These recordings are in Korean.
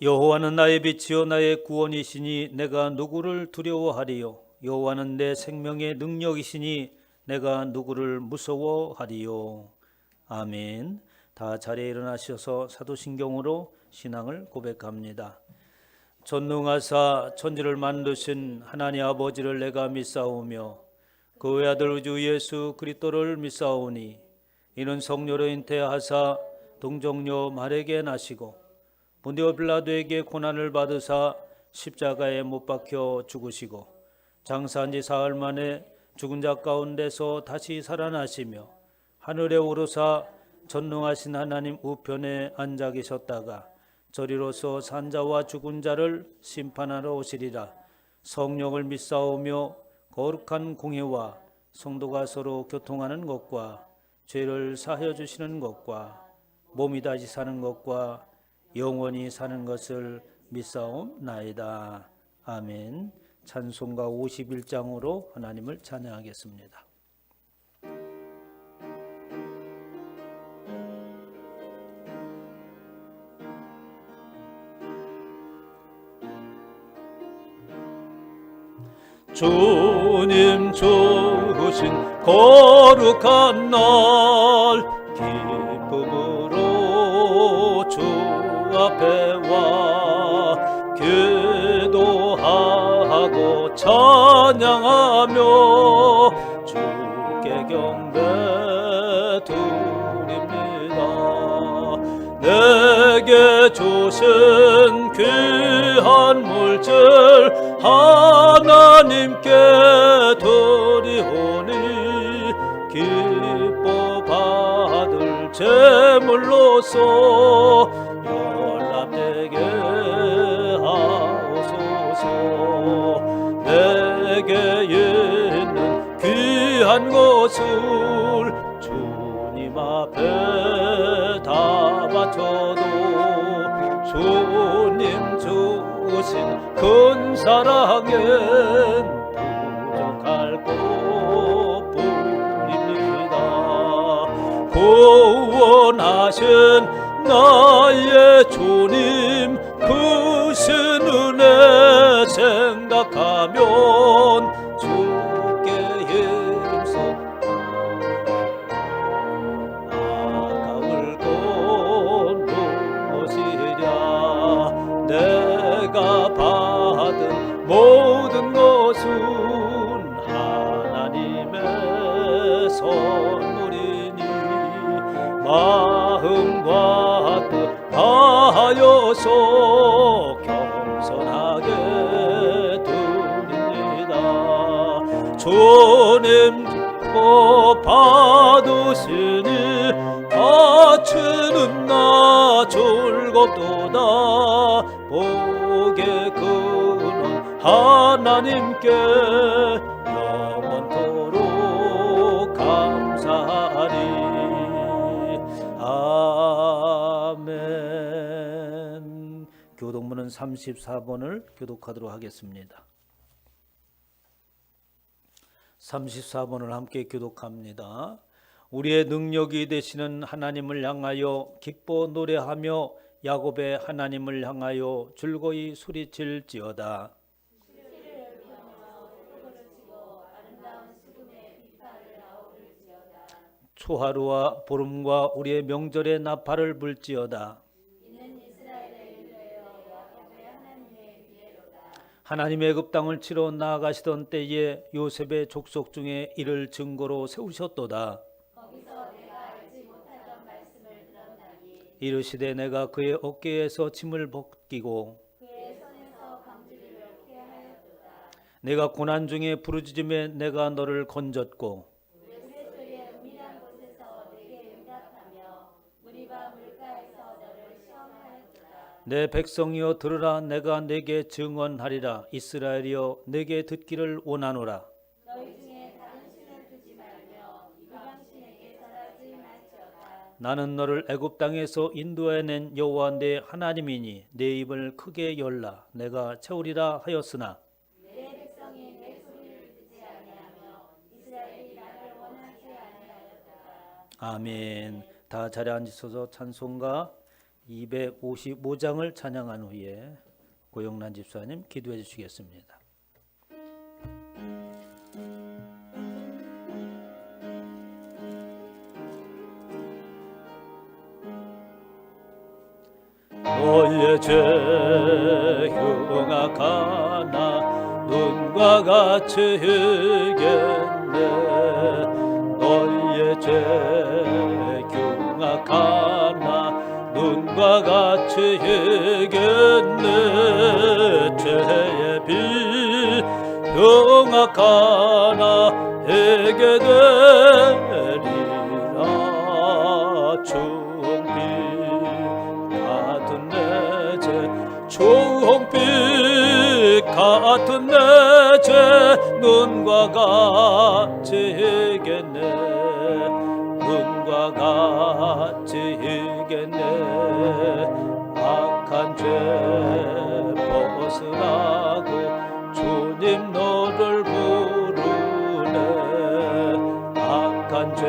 여호와는 나의 빛이요 나의 구원이시니 내가 누구를 두려워하리요. 여호와는 내 생명의 능력이시니 내가 누구를 무서워하리요. 아멘. 다 자리에 일어나셔서 사도신경으로 신앙을 고백합니다. 전능하사 천지를 만드신 하나님 아버지를 내가 믿사오며 그 외아들 우주 예수 그리스도를 믿사오니 이는 성령으로 잉태하사 동정녀 마리아에게 나시고 본디오 빌라도에게 고난을 받으사 십자가에 못 박혀 죽으시고 장사한 지 사흘 만에 죽은 자 가운데서 다시 살아나시며 하늘에 오르사 전능하신 하나님 우편에 앉아 계셨다가 저리로서 산 자와 죽은 자를 심판하러 오시리라. 성령을 믿사오며 거룩한 공회와 성도가 서로 교통하는 것과 죄를 사하여 주시는 것과 몸이 다시 사는 것과 영원히 사는 것을 믿사옵나이다. 아멘. 찬송가 51장으로 하나님을 찬양하겠습니다. 주님 주신 거룩한 날 기쁨으로 주 앞에 와 기도하고 찬양하며 주께 경배 드립니다. 내게 주신 귀한 물질 하나님께 드리오니 기뻐 받을 제물로서 연락되게 하옵소서. 내게 있는 귀한 것을 주님 앞에 다 바쳐도 주님 주신 큰 사랑엔 부족할 것뿐입니다. 구원하신 나의 주님 크신 은혜 생각하면 주께 힘써 아까울 건 무엇이랴. 내가 받은 모든 것은 하나님의 선물이니 마음과 뜻 다하여서 겸손하게 드립니다. 주님 복 받으시니 바치는 나 즐겁도다. 복의 근원 하나님께 영원토록 감사하리. 아멘. 교독문은 34번을 교독하도록 하겠습니다. 34번을 함께 교독합니다. 우리의 능력이 되시는 하나님을 향하여 기뻐 노래하며 야곱의 하나님을 향하여 즐거이 소리칠지어다. 초하루와 보름과 우리의 명절에 나팔을 불지어다. 하나님의 애굽 땅을 치러 나아가시던 때에 요셉의 족속 중에 이를 증거로 세우셨도다. 이르시되 내가 그의 어깨에서 짐을 벗기고 내가 고난 중에 부르짖음에 내가 너를 건졌고 내 백성이여 들으라. 내가 내게 증언하리라. 이스라엘이여 내게 듣기를 원하노라. 나는 너를 애굽 땅에서 인도해낸 여호와 내 하나님이니 내 입을 크게 열라. 내가 채우리라 하였으나 내 백성이 내 소리를 듣지 아니하며 이스라엘이 나를 원하지 아니하였다. 아멘. 다 자리에 앉으셔서 찬송가 255장을 찬양한 후에 고영란 집사님 기도해 주시겠습니다. 너의 죄 흉악하나 눈과 같이 희겠네. 너의 죄 흉악하나 눈과 같이 희겠네. 죄의 비 흉악하나 희게 되리라. 초홍빛 같은 내 죄 눈과 같이 희겠네. 눈과 같이 희겠네. 악한 죄 벗으라고 주님 너를 부르네. 악한 죄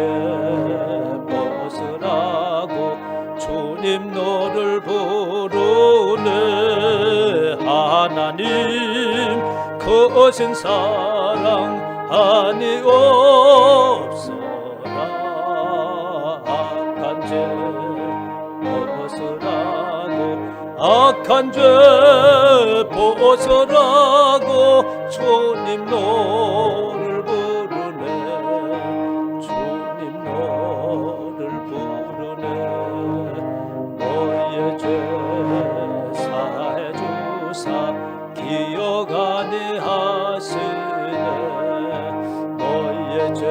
벗으라고 주님 너를 부르네. 하나님 거신 사랑 아니 없어라. 악한 죄 벗으라고 악한 죄 벗으라고 주님 너를 부르네. 주님 너를 부르네. 너의 죄 사해 주사 기억 아니하시네. 너의 죄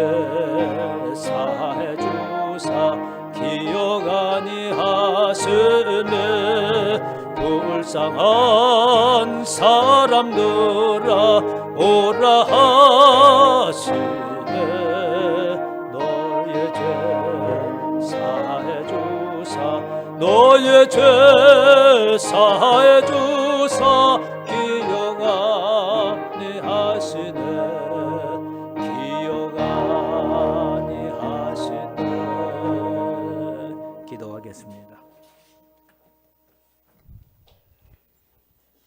사해 주사 기억 아니하시네. 불쌍한 사람들아 오라 하시네. 너의 죄 사해 주사 너의 죄 사해 주사 기억 아니하시네. 기억 아니하시네. 기도하겠습니다.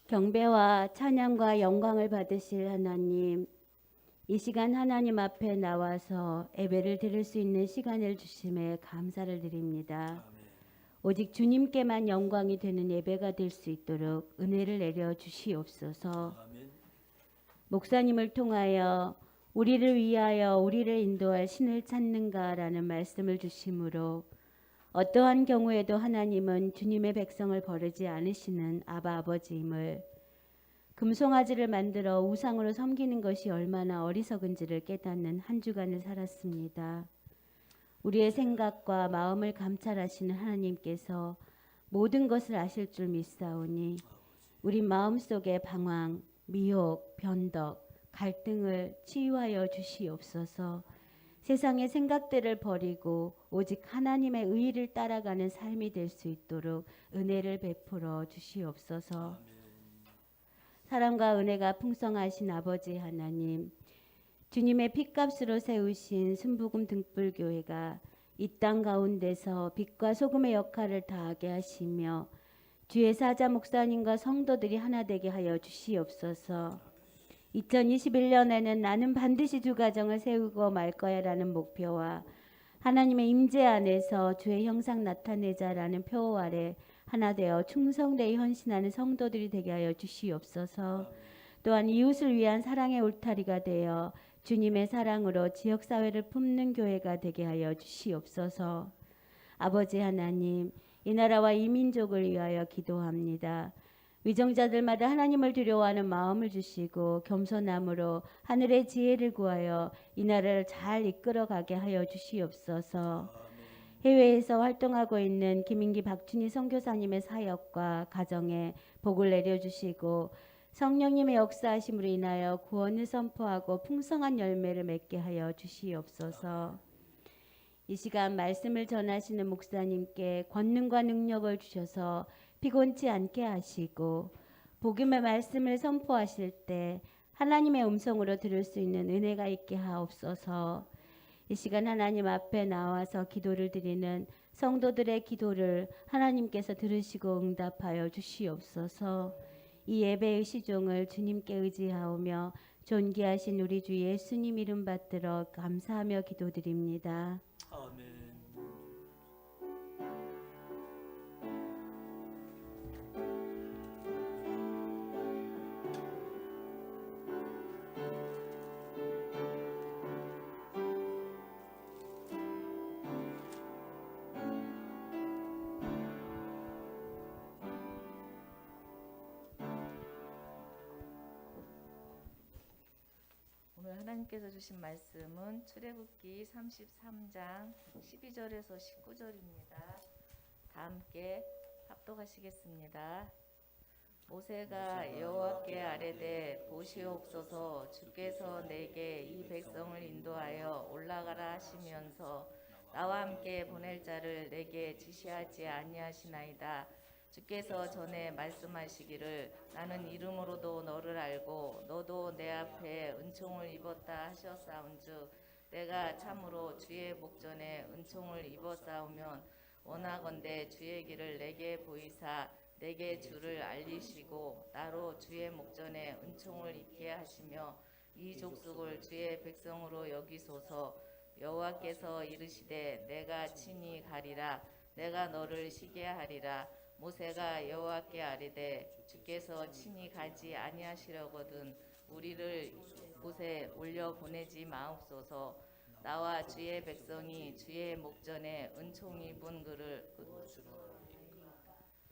경배와 찬양과 영광을 받으실 하나님, 이 시간 하나님 앞에 나와서 예배를 드릴 수 있는 시간을 주심에 감사를 드립니다. 오직 주님께만 영광이 되는 예배가 될 수 있도록 은혜를 내려 주시옵소서. 목사님을 통하여 우리를 위하여 우리를 인도할 신을 찾는가라는 말씀을 주심으로 어떠한 경우에도 하나님은 주님의 백성을 버리지 않으시는 아바 아버지임을, 금송아지를 만들어 우상으로 섬기는 것이 얼마나 어리석은지를 깨닫는 한 주간을 살았습니다. 우리의 생각과 마음을 감찰하시는 하나님께서 모든 것을 아실 줄 믿사오니 우리 마음속의 방황, 미혹, 변덕, 갈등을 치유하여 주시옵소서. 세상의 생각들을 버리고 오직 하나님의 의를 따라가는 삶이 될 수 있도록 은혜를 베풀어 주시옵소서. 사랑과 은혜가 풍성하신 아버지 하나님, 주님의 핏값으로 세우신 순복음 등불교회가 이 땅 가운데서 빛과 소금의 역할을 다하게 하시며 주의 사자 목사님과 성도들이 하나 되게 하여 주시옵소서. 2021년에는 나는 반드시 주 가정을 세우고 말 거야라는 목표와 하나님의 임재 안에서 주의 형상 나타내자라는 표어 아래 하나 되어 충성되이 헌신하는 성도들이 되게 하여 주시옵소서. 또한 이웃을 위한 사랑의 울타리가 되어 주님의 사랑으로 지역사회를 품는 교회가 되게 하여 주시옵소서. 아버지 하나님, 이 나라와 이 민족을 위하여 기도합니다. 위정자들마다 하나님을 두려워하는 마음을 주시고 겸손함으로 하늘의 지혜를 구하여 이 나라를 잘 이끌어가게 하여 주시옵소서. 해외에서 활동하고 있는 김인기 박준희 선교사님의 사역과 가정에 복을 내려주시고 성령님의 역사하심으로 인하여 구원을 선포하고 풍성한 열매를 맺게 하여 주시옵소서. 이 시간 말씀을 전하시는 목사님께 권능과 능력을 주셔서 피곤치 않게 하시고 복음의 말씀을 선포하실 때 하나님의 음성으로 들을 수 있는 은혜가 있게 하옵소서. 이 시간 하나님 앞에 나와서 기도를 드리는 성도들의 기도를 하나님께서 들으시고 응답하여 주시옵소서. 이 예배의 시종을 주님께 의지하오며 존귀하신 우리 주 예수님 이름 받들어 감사하며 기도드립니다. 아멘. 오늘 하나님께서 주신 말씀은 출애굽기 33장 12절에서 19절입니다. 다 함께 합독하시겠습니다. 모세가 여호와께 아뢰되 보시옵소서 주께서 내게 이 백성을 인도하여 올라가라 하시면서 나와 함께 보낼 자를 내게 지시하지 아니하시나이다. 주께서 전에 말씀하시기를 나는 이름으로도 너를 알고 너도 내 앞에 은총을 입었다 하셨사온즉 내가 참으로 주의 목전에 은총을 입었사오면 원하건대 주의 길을 내게 보이사 내게 주를 알리시고 나로 주의 목전에 은총을 입게 하시며 이 족속을 주의 백성으로 여기소서. 여호와께서 이르시되 내가 친히 가리라. 내가 너를 쉬게 하리라. 모세가 여호와께 아뢰되 주께서 친히 가지 아니하시려거든 우리를 곳에 올려 보내지 마옵소서. 나와 주의 백성이 주의 목전에 은총 입은 그를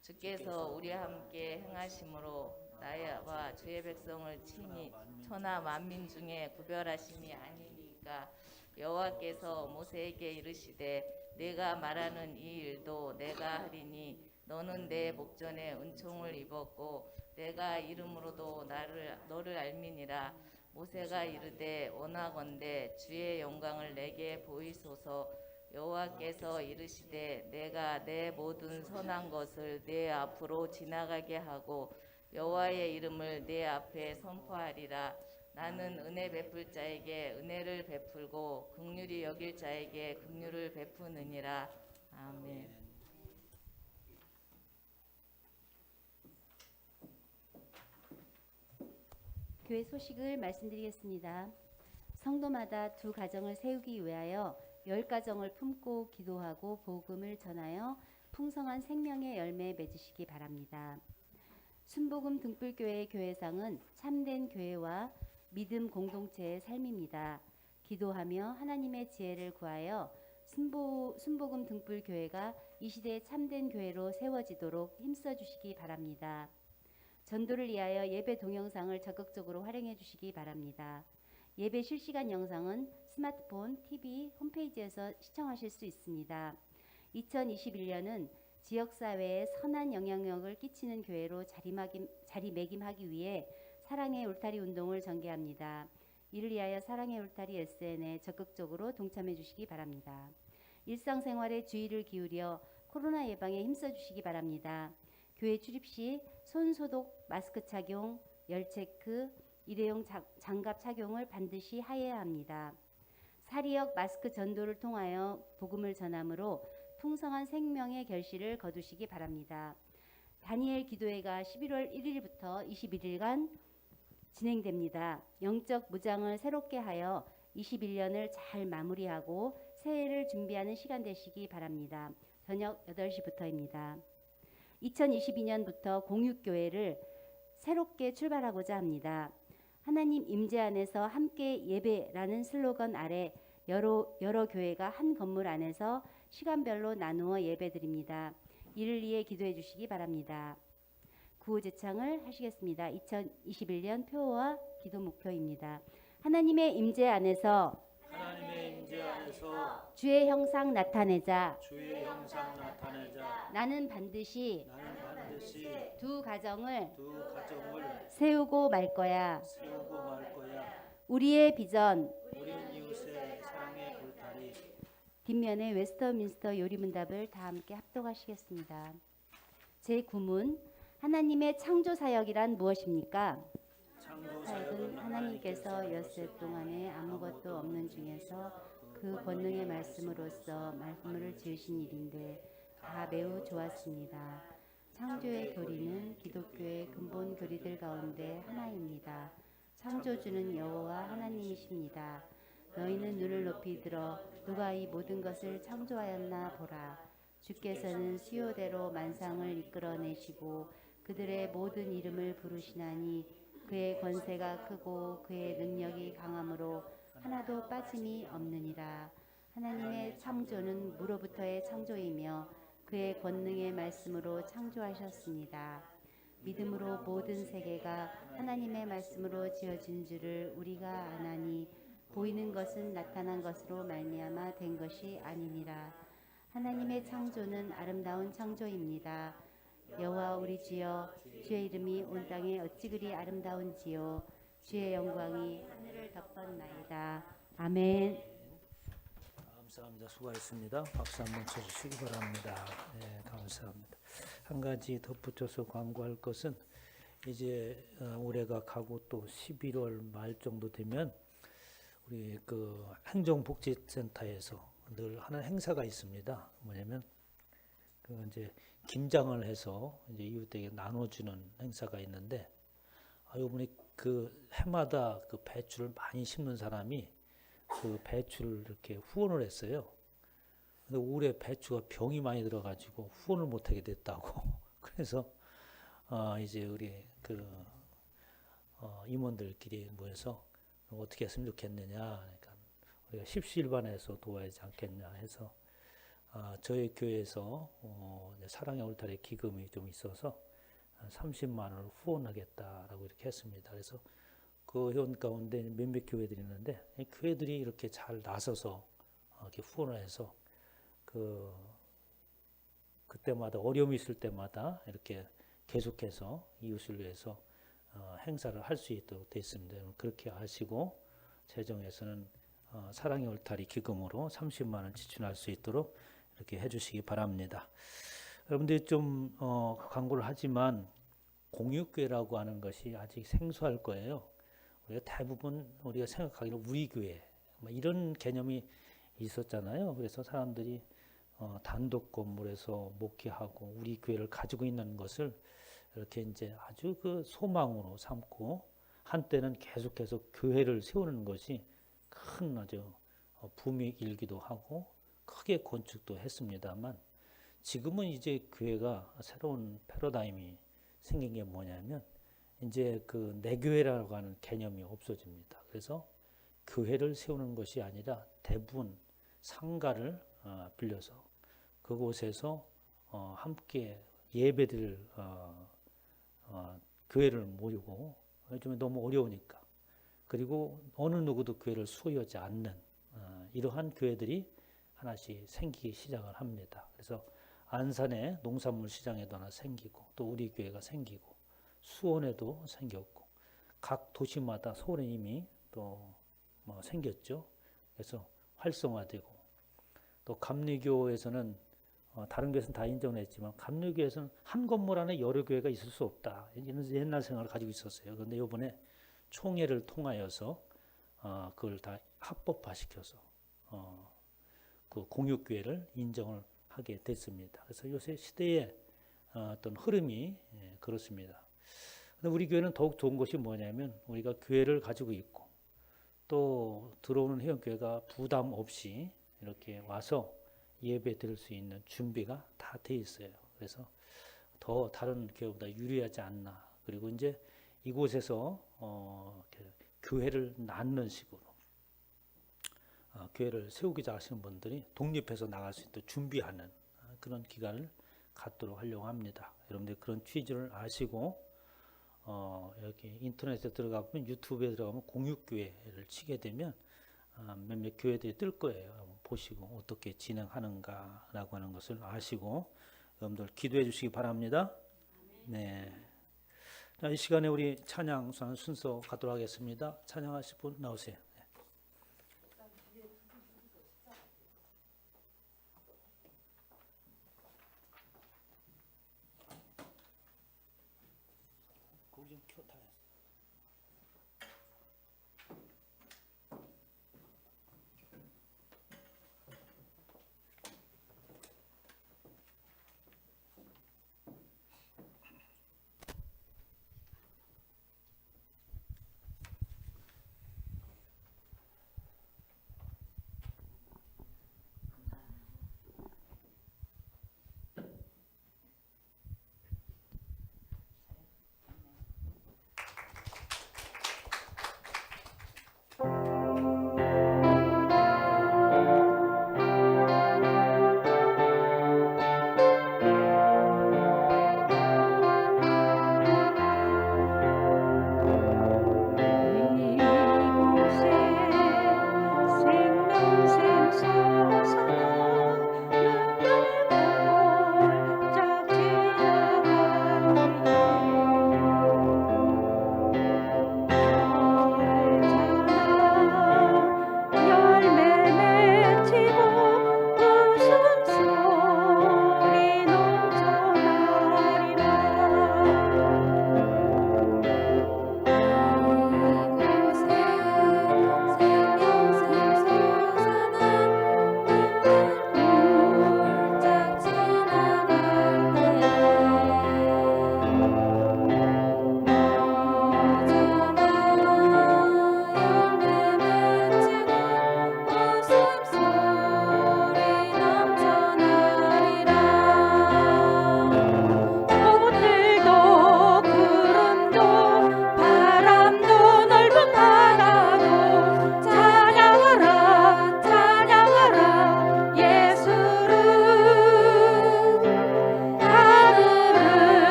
주께서 우리와 함께 행하심으로 나와 주의 백성을 친히 천하 만민 중에 구별하심이 아니니까. 여호와께서 모세에게 이르시되 내가 말하는 이 일도 내가 하리니 너는 내 목전에 은총을 입었고 내가 이름으로도 너를 알미니라. 모세가 이르되 원하건대 주의 영광을 내게 보이소서. 여호와께서 이르시되 내가 내 모든 선한 것을 내 앞으로 지나가게 하고 여호와의 이름을 내 앞에 선포하리라. 나는 은혜 베풀 자에게 은혜를 베풀고 긍휼히 여길 자에게 긍휼을 베푸느니라. 아멘. 교회 소식을 말씀드리겠습니다. 성도마다 두 가정을 세우기 위하여 10가정을 품고 기도하고 복음을 전하여 풍성한 생명의 열매 맺으시기 바랍니다. 순복음 등불교회의 교회상은 참된 교회와 믿음 공동체의 삶입니다. 기도하며 하나님의 지혜를 구하여 순복음 등불교회가 이 시대의 참된 교회로 세워지도록 힘써 주시기 바랍니다. 전도를 위하여 예배 동영상을 적극적으로 활용해 주시기 바랍니다. 예배 실시간 영상은 스마트폰, TV, 홈페이지에서 시청하실 수 있습니다. 2021년은 지역사회에 선한 영향력을 끼치는 교회로 자리매김하기 위해 사랑의 울타리 운동을 전개합니다. 이를 위하여 사랑의 울타리 SN에 적극적으로 동참해 주시기 바랍니다. 일상생활에 주의를 기울여 코로나 예방에 힘써 주시기 바랍니다. 교회 출입 시 손소독, 마스크 착용, 열체크, 일회용 장갑 착용을 반드시 하여야 합니다. 사리역 마스크 전도를 통하여 복음을 전함으로 풍성한 생명의 결실을 거두시기 바랍니다. 다니엘 기도회가 11월 1일부터 21일간 진행됩니다. 영적 무장을 새롭게 하여 21년을 잘 마무리하고 새해를 준비하는 시간 되시기 바랍니다. 저녁 8시부터입니다. 2022년부터 공육교회를 새롭게 출발하고자 합니다. 하나님 임재 안에서 함께 예배라는 슬로건 아래 여러 교회가 한 건물 안에서 시간별로 나누어 예배드립니다. 이를 위해 기도해 주시기 바랍니다. 구호 제창을 하시겠습니다. 2021년 표어와 기도 목표입니다. 하나님의 임재 안에서 주의 형상 나타내자. 나는 반드시 두 가정을 세우고 말 거야. 우리의 비전. 뒷면에 웨스터민스터 요리문답을 다 함께 합독하시겠습니다. 제9문 하나님의 창조 사역이란 무엇입니까? 사역은 하나님께서 엿새 동안에 아무것도 없는 중에서 그 권능의 말씀으로써 만물을 지으신 일인데 다 매우 좋았습니다. 창조의 교리는 기독교의 근본 교리들 가운데 하나입니다. 창조주는 여호와 하나님이십니다. 너희는 눈을 높이 들어 누가 이 모든 것을 창조하였나 보라. 주께서는 수요대로 만상을 이끌어내시고 그들의 모든 이름을 부르시나니 그의 권세가 크고 그의 능력이 강함으로 하나도 빠짐이 없느니라. 하나님의 창조는 무로부터의 창조이며 그의 권능의 말씀으로 창조하셨습니다. 믿음으로 모든 세계가 하나님의 말씀으로 지어진 줄을 우리가 아나니 보이는 것은 나타난 것으로 말미암아 된 것이 아니니라. 하나님의 창조는 아름다운 창조입니다. 여호와 우리 주여, 주의 이름이 온 땅에 어찌 그리 아름다운지요. 주의 영광이 하늘을 덮었나이다. 아멘. 감사합니다. 수고하셨습니다. 박수 한번 쳐주시기 바랍니다. 네, 감사합니다. 한 가지 덧붙여서 광고할 것은 이제 올해가 가고 또 11월 말 정도 되면 우리 그 행정복지센터에서 늘 하는 행사가 있습니다. 뭐냐면 그 이제 김장을 해서 이제 이웃에게 나눠주는 행사가 있는데 이번에 그 해마다 그 배추를 많이 심는 사람이 그 배추를 이렇게 후원을 했어요. 근데 올해 배추가 병이 많이 들어가지고 후원을 못하게 됐다고. 그래서 이제 우리 그 임원들끼리 모여서 어떻게 했으면 좋겠느냐. 그러니까 우리가 십시일반에서 도와야 하지 않겠냐 해서 저희 교회에서 사랑의 울타리 기금이 좀 있어서 30만 원을 후원하겠다라고 이렇게 했습니다. 그래서 그 회원 가운데 몇몇 교회들이 있는데 이 교회들이 이렇게 잘 나서서 이렇게 후원을 해서 그때마다 어려움이 있을 때마다 이렇게 계속해서 이웃을 위해서 행사를 할 수 있도록 되어 있습니다. 그렇게 하시고 재정에서는 사랑의 울타리 기금으로 30만 원 지출할 수 있도록 이렇게 해주시기 바랍니다. 여러분들이 좀 광고를 하지만 공유교회라고 하는 것이 아직 생소할 거예요. 우리가 대부분 우리가 생각하기로 우리 교회 이런 개념이 있었잖아요. 그래서 사람들이 단독 건물에서 목회하고 우리 교회를 가지고 있는 것을 이렇게 이제 아주 그 소망으로 삼고 한때는 계속해서 교회를 세우는 것이 큰 아주 붐이 일기도 하고 크게 건축도 했습니다만 지금은 이제 교회가 새로운 패러다임이 생긴 게 뭐냐면 이제 그 내교회라고 하는 개념이 없어집니다. 그래서 교회를 세우는 것이 아니라 대부분 상가를 빌려서 그곳에서 함께 예배드릴 교회를 모이고 요즘에 너무 어려우니까 그리고 어느 누구도 교회를 수여하지 않는 이러한 교회들이 하나씩 생기기 시작을 합니다. 그래서 안산의 농산물 시장에도 하나 생기고 또 우리 교회가 생기고 수원에도 생겼고 각 도시마다 서울에 이미 또 뭐 생겼죠. 그래서 활성화되고 또 감리교에서는 다른 교회에서는 다 인정했지만 감리교에서는 한 건물 안에 여러 교회가 있을 수 없다. 이런 옛날 생각을 가지고 있었어요. 그런데 이번에 총회를 통하여서 그걸 다 합법화시켜서 그 공유교회를 인정을 하게 됐습니다. 그래서 요새 시대의 어떤 흐름이 그렇습니다. 근데 우리 교회는 더욱 좋은 것이 뭐냐면 우리가 교회를 가지고 있고 또 들어오는 회원교회가 부담 없이 이렇게 와서 예배 드릴 수 있는 준비가 다 돼 있어요. 그래서 더 다른 교회보다 유리하지 않나. 그리고 이제 이곳에서 교회를 낳는 식으로 교회를 세우기자 하시는 분들이 독립해서 나갈 수 있도록 준비하는 그런 기간을 갖도록 하려고 합니다. 여러분들 그런 취지를 아시고 여기 인터넷에 들어가면 유튜브에 들어가면 공유교회를 치게 되면 몇몇 교회들이 뜰 거예요. 보시고 어떻게 진행하는가라고 하는 것을 아시고 여러분들 기도해 주시기 바랍니다. 네. 자, 이 시간에 우리 찬양 순서 가도록 하겠습니다. 찬양하실 분 나오세요. 네. 거기 좀 켜다.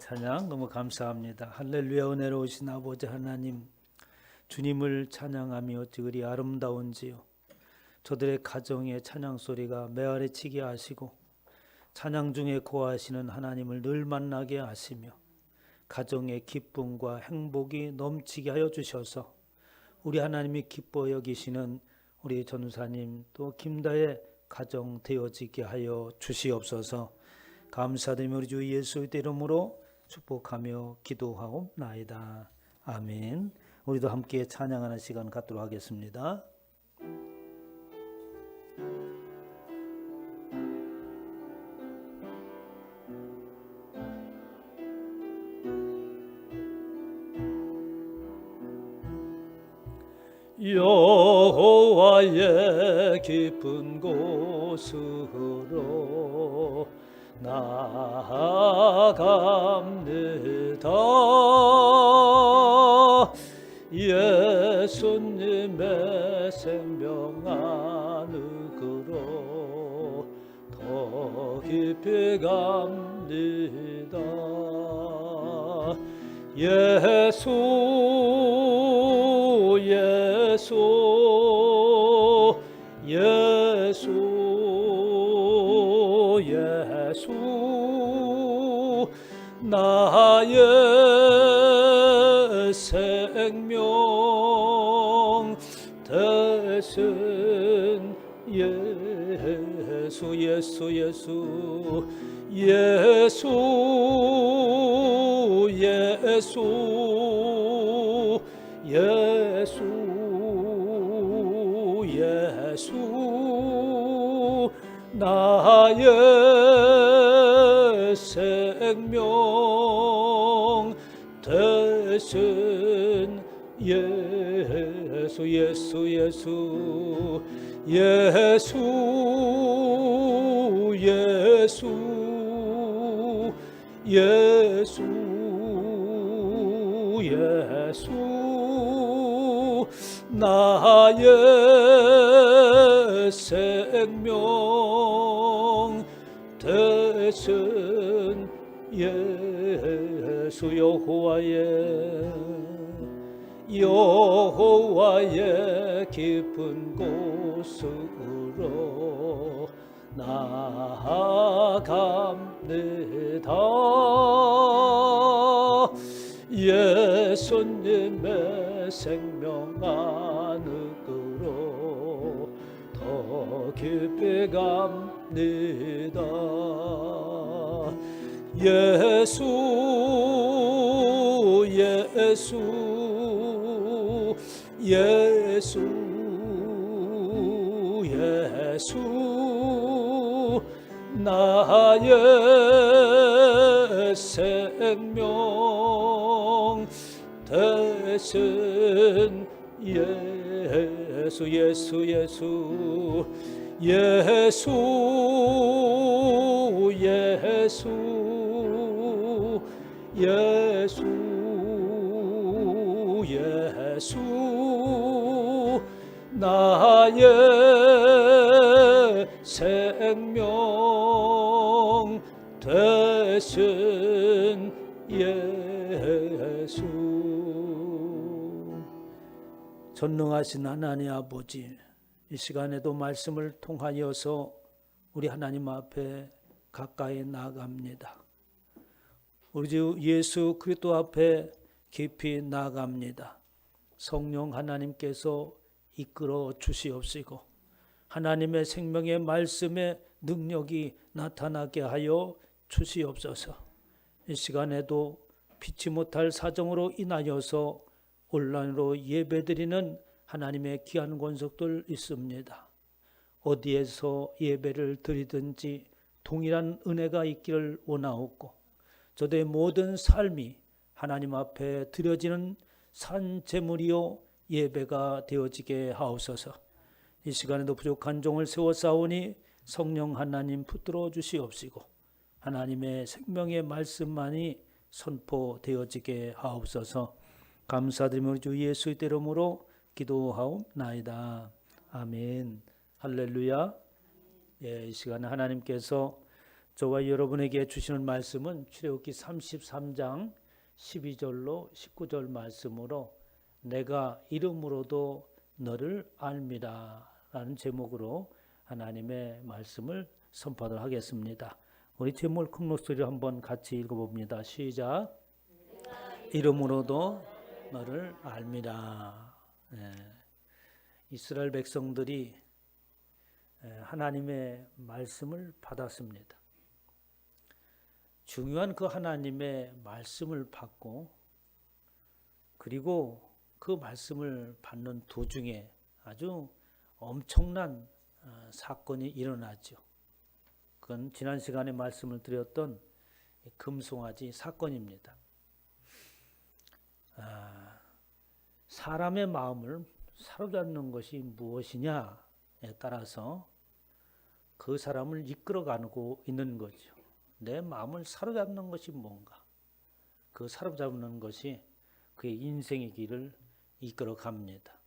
찬양 너무 감사합니다. 할렐루야. 은혜로우신 아버지 하나님, 주님을 찬양하며 어찌 그리 아름다운지요. 저들의 가정의 찬양 소리가 메아리치게 하시고 찬양 중에 거하시는 하나님을 늘 만나게 하시며 가정의 기쁨과 행복이 넘치게 하여 주셔서 우리 하나님이 기뻐 여기시는 우리 전사님 또 김다의 가정 되어지게 하여 주시옵소서. 감사드리며 우리 주 예수의 이름으로 축복하며 기도하옵나이다. 아멘. 우리도 함께 찬양하는 시간 갖도록 하겠습니다. 여호와의 깊은 곳으로 나아갑니다. 예수님의 생명 안으로 더 깊이 갑니다. 예수 나의 생명 대신 예수 나의 생명 대신 예수 나의 생명 대신 예수 여호와의 깊은 곳으로 나아갑니다. 예수님의 생명 안으로 더 깊이 갑니다. 예수 나의 생명 대신 예수 나의 생명 대신 예수. 전능하신 하나님 아버지, 이 시간에도 말씀을 통하여서 우리 하나님 앞에 가까이 나아갑니다. 우리 주 예수 그리스도 앞에 깊이 나아갑니다. 성령 하나님께서 이끌어 주시옵시고 하나님의 생명의 말씀의 능력이 나타나게 하여 주시옵소서. 이 시간에도 피치 못할 사정으로 인하여서 온라인으로 예배드리는 하나님의 귀한 권속들 있습니다. 어디에서 예배를 드리든지 동일한 은혜가 있기를 원하옵고 저들의 모든 삶이 하나님 앞에 드려지는 산제물이요 예배가 되어지게 하옵소서. 이 시간에도 부족한 종을 세워싸우니 성령 하나님 붙들어 주시옵시고 하나님의 생명의 말씀만이 선포되어지게 하옵소서. 감사드리며 주 예수의 이름으로 기도하옵나이다. 아멘. 할렐루야. 이 시간에 하나님께서 저와 여러분에게 주시는 말씀은 출애굽기 33장 12절로 19절 말씀으로 내가 이름으로도 너를 알미라 라는 제목으로 하나님의 말씀을 선포하도록 하겠습니다. 우리 제목을 큰 목소리로 한번 같이 읽어봅니다. 시작. 이름으로도 너를 알미라. 이스라엘 백성들이 하나님의 말씀을 받았습니다. 중요한 그 하나님의 말씀을 받고 그리고 그 말씀을 받는 도중에 아주 엄청난 사건이 일어나죠. 그건 지난 시간에 말씀을 드렸던 금송아지 사건입니다. 사람의 마음을 사로잡는 것이 무엇이냐에 따라서 그 사람을 이끌어가고 있는 거죠. 내 마음을 사로잡는 것이 뭔가? 그 사로잡는 것이 그의 인생의 길을 이끌어갑니다.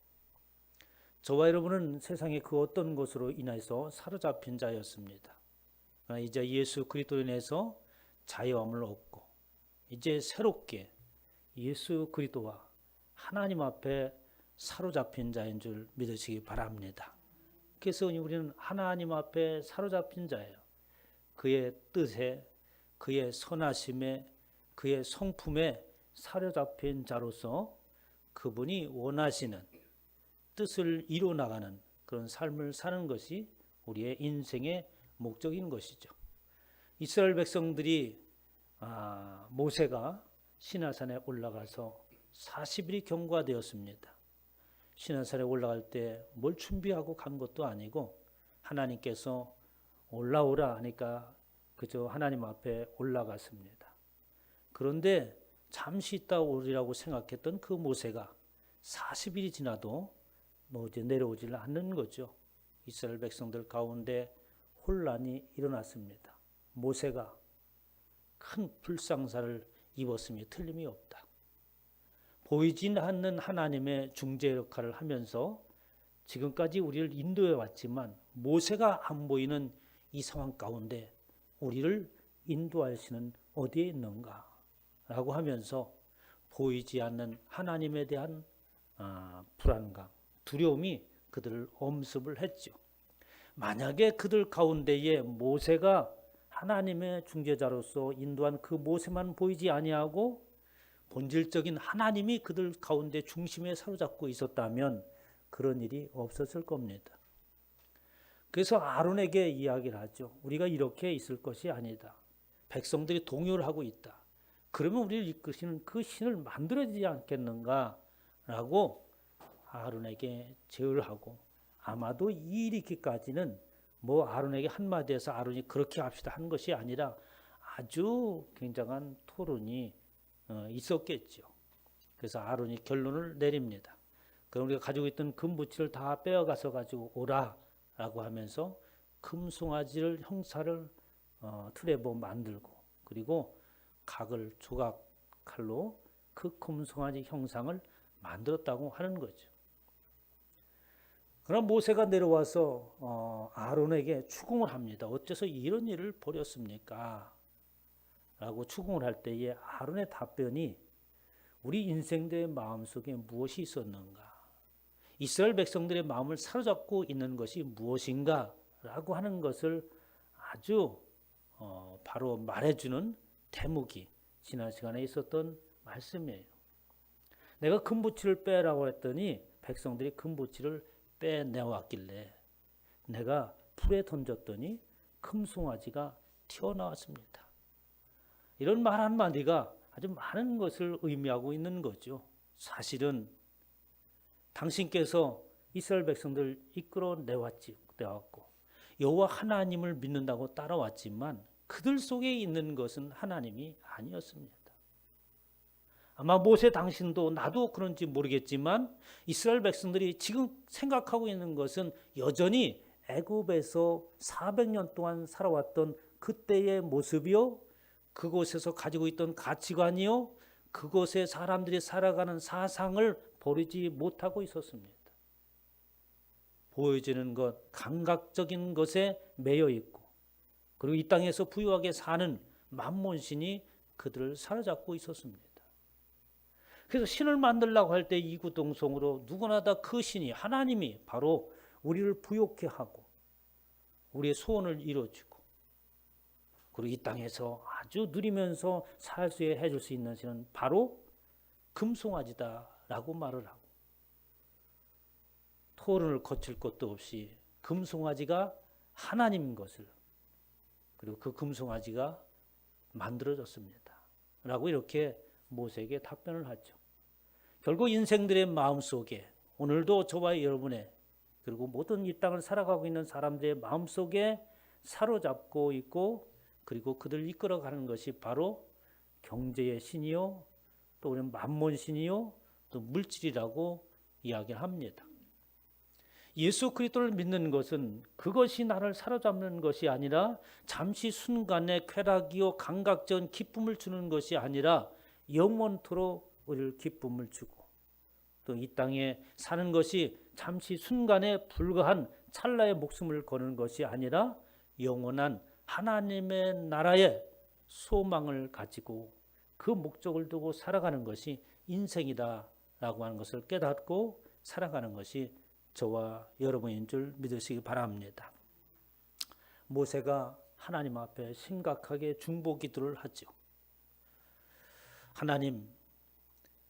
저와 여러분은 세상의 그 어떤 것으로 인해서 사로잡힌 자였습니다. 그러나 이제 예수 그리스도로 인해서 자유함을 얻고 이제 새롭게 예수 그리스도와 하나님 앞에 사로잡힌 자인 줄 믿으시기 바랍니다. 그래서 우리는 하나님 앞에 사로잡힌 자예요. 그의 뜻에, 그의 선하심에, 그의 성품에 사로잡힌 자로서 그분이 원하시는 뜻을 이루어나가는 그런 삶을 사는 것이 우리의 인생의 목적인 것이죠. 이스라엘 백성들이 모세가 시내산에 올라가서 40일이 경과되었습니다. 시내산에 올라갈 때 뭘 준비하고 간 것도 아니고 하나님께서 올라오라 하니까 그저 하나님 앞에 올라갔습니다. 그런데 잠시 있다 오리라고 생각했던 그 모세가 40일이 지나도 이제 내려오질 않는 거죠. 이스라엘 백성들 가운데 혼란이 일어났습니다. 모세가 큰 불상사를 입었음이 틀림이 없다. 보이지 않는 하나님의 중재 역할을 하면서 지금까지 우리를 인도해 왔지만 모세가 안 보이는 이 상황 가운데 우리를 인도할 신은 어디에 있는가? 라고 하면서 보이지 않는 하나님에 대한 불안감, 두려움이 그들을 엄습을 했죠. 만약에 그들 가운데에 모세가 하나님의 중재자로서 인도한 그 모세만 보이지 아니하고 본질적인 하나님이 그들 가운데 중심에 사로잡고 있었다면 그런 일이 없었을 겁니다. 그래서 아론에게 이야기를 하죠. 우리가 이렇게 있을 것이 아니다. 백성들이 동요를 하고 있다. 그러면 우리를 이끄시는 그 신을 만들어지지 않겠는가? 라고 아론에게 제의를 하고 아마도 이 일이 있기까지는 아론에게 한마디에서 아론이 그렇게 합시다 한 것이 아니라 아주 굉장한 토론이 있었겠죠. 그래서 아론이 결론을 내립니다. 그럼 우리가 가지고 있던 금부치를 다 빼어가서 가지고 오라 라고 하면서 금송아지를 형사를 틀에 만들고 그리고 각을 조각칼로 그 금송아지 형상을 만들었다고 하는 거죠. 그럼 모세가 내려와서 아론에게 추궁을 합니다. 어째서 이런 일을 벌였습니까? 라고 추궁을 할 때에 아론의 답변이 우리 인생들의 마음속에 무엇이 있었는가? 이스라엘 백성들의 마음을 사로잡고 있는 것이 무엇인가? 라고 하는 것을 아주 바로 말해주는 대목이 지난 시간에 있었던 말씀이에요. 내가 금부치를 빼라고 했더니 백성들이 금부치를 빼내왔길래 내가 풀에 던졌더니 금송아지가 튀어나왔습니다. 이런 말 한마디가 아주 많은 것을 의미하고 있는 거죠. 사실은 당신께서 이스라엘 백성들을 이끌어 내왔고 여호와 하나님을 믿는다고 따라왔지만 그들 속에 있는 것은 하나님이 아니었습니다. 아마 모세 당신도 나도 그런지 모르겠지만 이스라엘 백성들이 지금 생각하고 있는 것은 여전히 애굽에서 400년 동안 살아왔던 그때의 모습이요, 그곳에서 가지고 있던 가치관이요, 그곳에 사람들이 살아가는 사상을 버리지 못하고 있었습니다. 보여지는 것, 감각적인 것에 매여 있고 그리고 이 땅에서 부유하게 사는 만몬신이 그들을 사로잡고 있었습니다. 그래서 신을 만들려고 할 때 이구동성으로 누구나 다 그 신이 하나님이 바로 우리를 부욕해 하고 우리의 소원을 이루어주고 그리고 이 땅에서 아주 누리면서 살 수 있게 해줄 수 있는 신은 바로 금송아지다라고 말을 하고 토론을 거칠 것도 없이 금송아지가 하나님인 것을 그리고 그 금송아지가 만들어졌습니다. 라고 이렇게 모세에게 답변을 하죠. 결국 인생들의 마음속에 오늘도 저와 여러분의 그리고 모든 이 땅을 살아가고 있는 사람들의 마음속에 사로잡고 있고 그리고 그들을 이끌어가는 것이 바로 경제의 신이요 또 우리는 만몬신이요 또 물질이라고 이야기를 합니다. 예수 그리스도를 믿는 것은 그것이 나를 사로잡는 것이 아니라 잠시 순간의 쾌락이요 감각적인 기쁨을 주는 것이 아니라 영원토록 우리를 기쁨을 주고 또 이 땅에 사는 것이 잠시 순간에 불과한 찰나의 목숨을 거는 것이 아니라 영원한 하나님의 나라의 소망을 가지고 그 목적을 두고 살아가는 것이 인생이다라고 하는 것을 깨닫고 살아가는 것이 저와 여러분인 줄 믿으시기 바랍니다. 모세가 하나님 앞에 심각하게 중보기도를 하죠.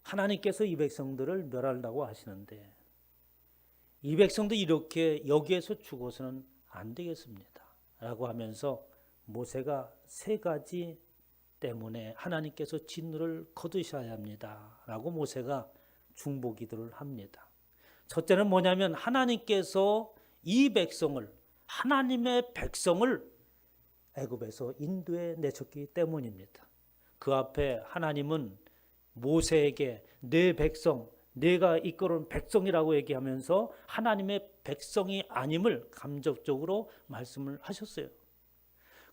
하나님께서 이 백성들을 멸하려고 하시는데 이 백성도 이렇게 여기에서 죽어서는 안 되겠습니다. 라고 하면서 모세가 세 가지 때문에 하나님께서 진노를 거두셔야 합니다. 라고 모세가 중보기도를 합니다. 첫째는 뭐냐면 하나님께서 이 백성을 하나님의 백성을 애굽에서 인도해 내셨기 때문입니다. 그 앞에 하나님은 모세에게 내 백성, 내가 이끌어온 백성이라고 얘기하면서 하나님의 백성이 아님을 감정적으로 말씀을 하셨어요.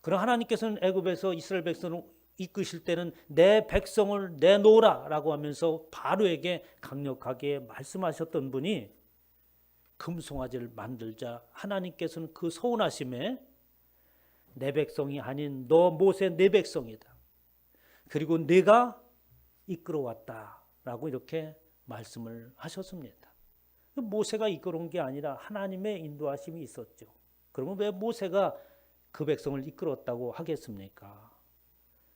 그럼 하나님께서는 애굽에서 이스라엘 백성을 이끄실 때는 내 백성을 내놓으라 라고 하면서 바로에게 강력하게 말씀하셨던 분이 금송아지를 만들자 하나님께서는 그 서운하심에 내 백성이 아닌 너 모세 내 백성이다. 그리고 내가 이끌어왔다 라고 이렇게 말씀을 하셨습니다. 모세가 이끌어온 게 아니라 하나님의 인도하심이 있었죠. 그러면 왜 모세가 그 백성을 이끌었다고 하겠습니까?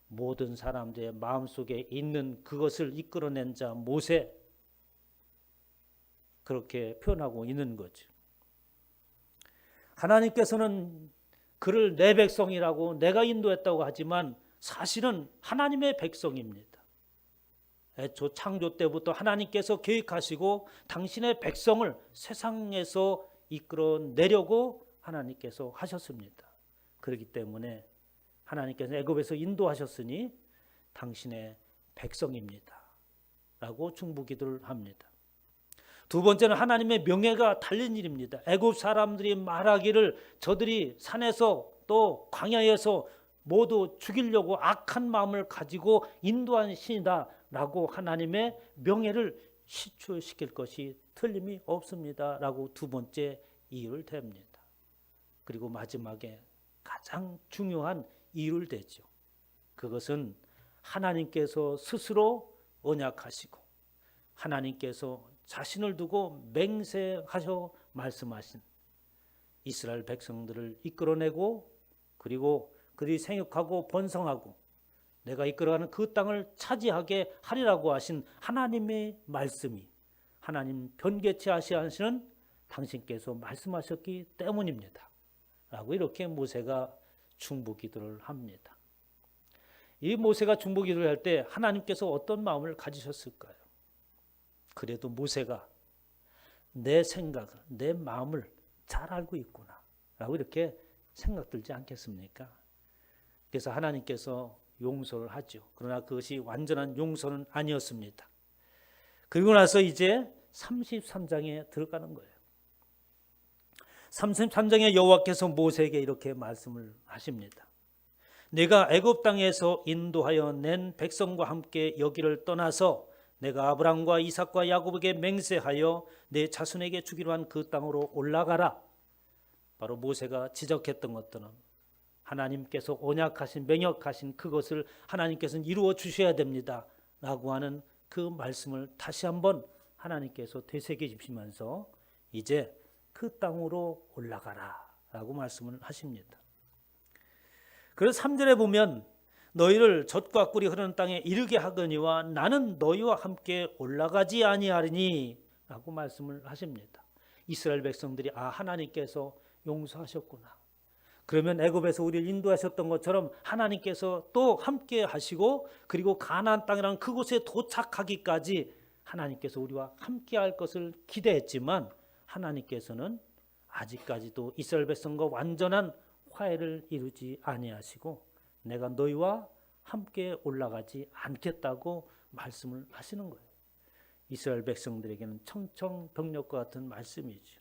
모든 사람들의 마음속에 있는 그것을 이끌어낸 자 모세 그렇게 표현하고 있는 거죠. 하나님께서는 그를 내 백성이라고 내가 인도했다고 하지만 사실은 하나님의 백성입니다. 애초 창조 때부터 하나님께서 계획하시고 당신의 백성을 세상에서 이끌어내려고 하나님께서 하셨습니다. 그렇기 때문에 하나님께서 애굽에서 인도하셨으니 당신의 백성입니다. 라고 중보기도를 합니다. 두 번째는 하나님의 명예가 달린 일입니다. 애굽 사람들이 말하기를 저들이 산에서 또 광야에서 모두 죽이려고 악한 마음을 가지고 인도한 신이다 라고 하나님의 명예를 실추시킬 것이 틀림이 없습니다. 라고 두 번째 이유를 댑니다. 그리고 마지막에 가장 중요한 이유를 대죠. 그것은 하나님께서 스스로 언약하시고 하나님께서 자신을 두고 맹세하셔 말씀하신 이스라엘 백성들을 이끌어내고 그리고 그들이 생육하고 번성하고 내가 이끌어가는 그 땅을 차지하게 하리라고 하신 하나님의 말씀이 하나님 변개치 아시하시는 당신께서 말씀하셨기 때문입니다. 라고 이렇게 모세가 중보기도를 합니다. 이 모세가 중보기도를 할 때 하나님께서 어떤 마음을 가지셨을까요? 그래도 모세가 내 생각을 내 마음을 잘 알고 있구나 라고 이렇게 생각 들지 않겠습니까? 그래서 하나님께서 용서를 하죠. 그러나 그것이 완전한 용서는 아니었습니다. 그리고 나서 이제 33장에 들어가는 거예요. 33장에 여호와께서 모세에게 이렇게 말씀을 하십니다. 내가 애굽 땅에서 인도하여 낸 백성과 함께 여기를 떠나서 내가 아브라함과 이삭과 야곱에게 맹세하여 내 자손에게 주기로 한 그 땅으로 올라가라. 바로 모세가 지적했던 것들은 하나님께서 언약하신 명령하신 그것을 하나님께서는 이루어 주셔야 됩니다 라고 하는 그 말씀을 다시 한번 하나님께서 되새겨 주시면서 이제 그 땅으로 올라가라 라고 말씀을 하십니다. 그래서 3절에 보면 너희를 젖과 꿀이 흐르는 땅에 이르게 하거니와 나는 너희와 함께 올라가지 아니하리니 라고 말씀을 하십니다. 이스라엘 백성들이 하나님께서 용서하셨구나. 그러면 애굽에서 우리를 인도하셨던 것처럼 하나님께서 또 함께 하시고 그리고 가나안 땅이라는 그곳에 도착하기까지 하나님께서 우리와 함께 할 것을 기대했지만 하나님께서는 아직까지도 이스라엘 백성과 완전한 화해를 이루지 아니하시고 내가 너희와 함께 올라가지 않겠다고 말씀을 하시는 거예요. 이스라엘 백성들에게는 청청병력과 같은 말씀이죠.